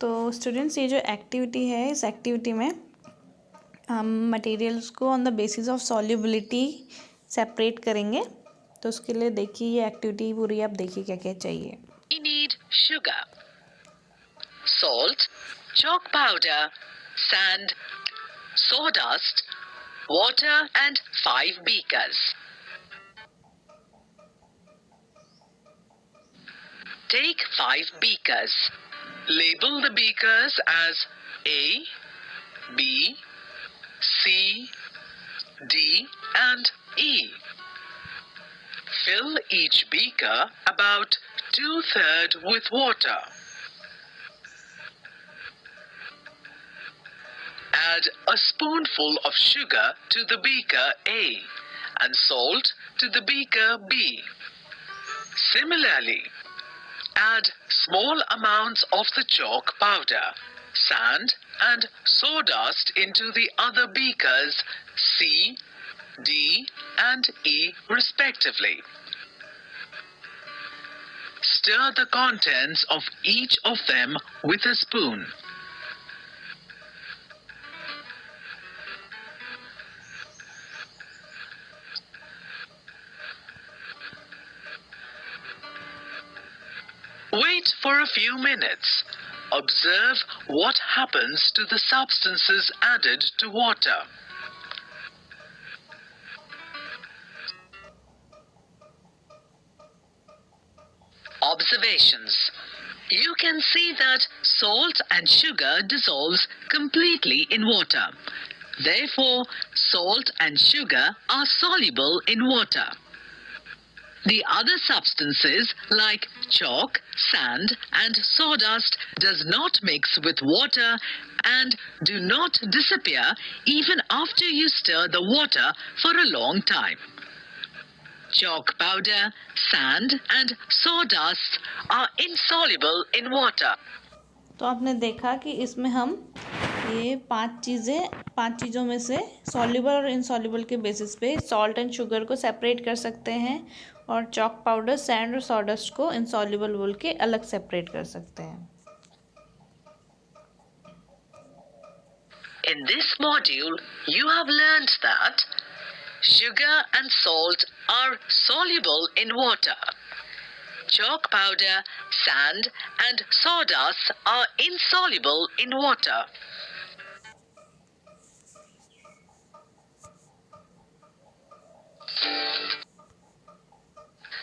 तो स्टूडेंट्स, ये जो एक्टिविटी है, इस एक्टिविटी में हम मटेरियल्स को on the basis of solubility separate करेंगे। तो उसके लिए देखिए ये एक्टिविटी पूरी आप देखिए क्या क्या चाहिए। We need sugar, salt, chalk powder, sand, sawdust, water and 5 beakers. Take 5 beakers. Label the beakers as A, B, C, D and E. Fill each beaker about 2/3 with water. Add a spoonful of sugar to the beaker A and salt to the beaker B. Similarly, add small amounts of the chalk powder, sand and sawdust into the other beakers C, D and E respectively. Stir the contents of each of them with a spoon. Wait for a few minutes. Observe what happens to the substances added to water. Observations. You can see that salt and sugar dissolves completely in water. Therefore, salt and sugar are soluble in water. The other substances like chalk, sand and sawdust does not mix with water and do not disappear even after you stir the water for a long time. Chalk powder, sand and sawdust are insoluble in water. तो आपने देखा कि इसमें हम ये पांच चीज़ों में से सॉल्युबल और इनसॉल्युबल के बेसिस पे सॉल्ट एंड शुगर को सेपरेट कर सकते हैं और चॉक पाउडर, सैंड और सॉडस्ट को इनसॉल्युबल बोल के अलग सेपरेट कर सकते हैं। In this module, you have learned that sugar and salt are soluble in water. Chalk powder, sand and sawdust are insoluble in water.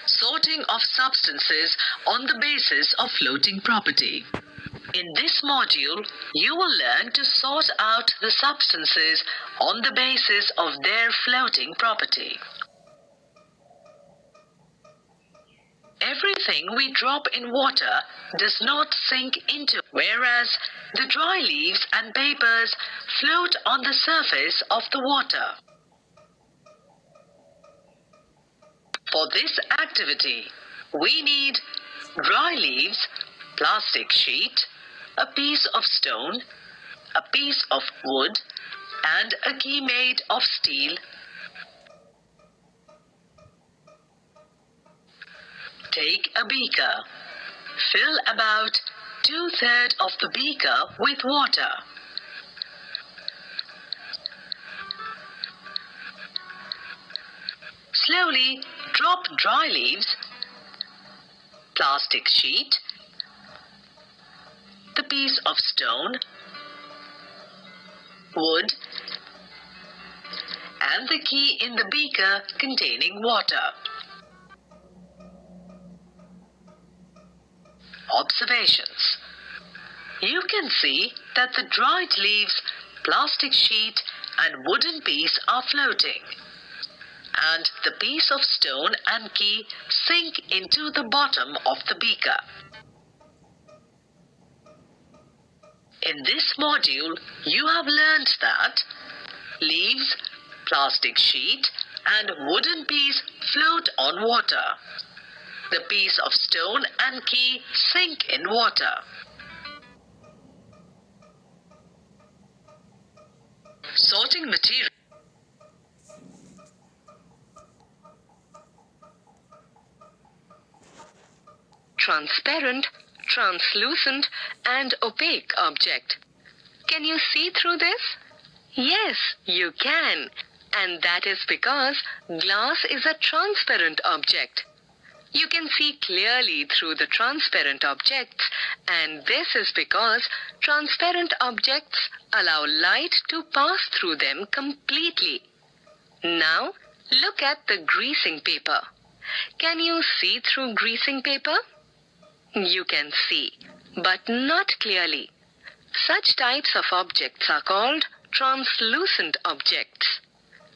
Sorting of substances on the basis of floating property. In this module, you will learn to sort out the substances on the basis of their floating property. Everything we drop in water does not sink into, whereas the dry leaves and papers float on the surface of the water. For this activity, we need dry leaves, plastic sheet, a piece of stone, a piece of wood, and a key made of steel. Take a beaker. Fill about 2/3 of the beaker with water. Slowly drop dry leaves, plastic sheet, the piece of stone, wood, and the key in the beaker containing water. Observations. You can see that the dried leaves, plastic sheet, and wooden piece are floating, and the piece of stone and key sink into the bottom of the beaker. In this module, you have learned that leaves, plastic sheet, and wooden piece float on water. The piece of stone and key sink in water. Sorting material. Transparent, translucent and opaque object. Can you see through this? Yes, you can. And that is because glass is a transparent object. You can see clearly through the transparent objects, and this is because transparent objects allow light to pass through them completely. Now, look at the greasing paper. Can you see through greasing paper? You can see, but not clearly. Such types of objects are called translucent objects.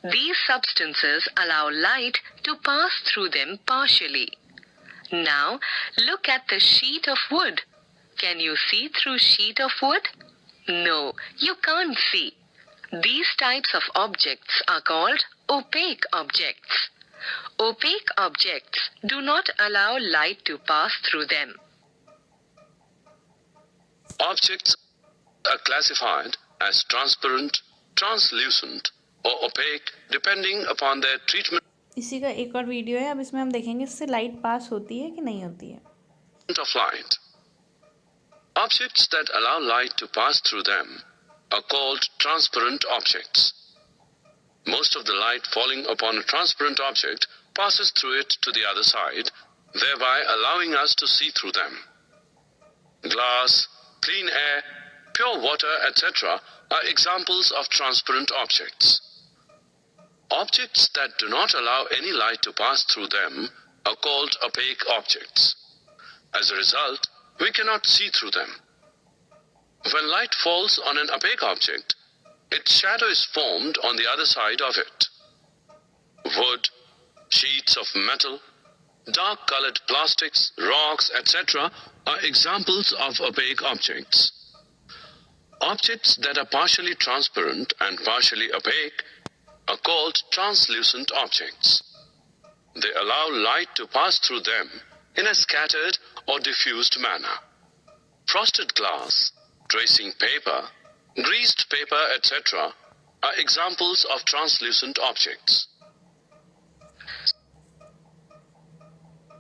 These substances allow light to pass through them partially. Now, look at the sheet of wood. Can you see through sheet of wood? No, you can't see. These types of objects are called opaque objects. Opaque objects do not allow light to pass through them. Objects are classified as transparent, translucent or opaque depending upon their treatment इसी का एक और video है, अब इसमें हम देखेंगे इससे लाइट पास होती है कि नहीं होती है. of light. Objects that allow light to pass through them are called transparent objects. Most of the light falling upon a transparent object passes through it to the other side, thereby allowing us to see through them. Glass, clean air, pure water, etc. are examples of transparent objects. Objects that do not allow any light to pass through them are called opaque objects. As a result, we cannot see through them. When light falls on an opaque object, its shadow is formed on the other side of it. Wood, sheets of metal, dark-colored plastics, rocks, etc. are examples of opaque objects. Objects that are partially transparent and partially opaque are called translucent objects. They allow light to pass through them in a scattered or diffused manner. Frosted glass, tracing paper, greased paper, etc. are examples of translucent objects.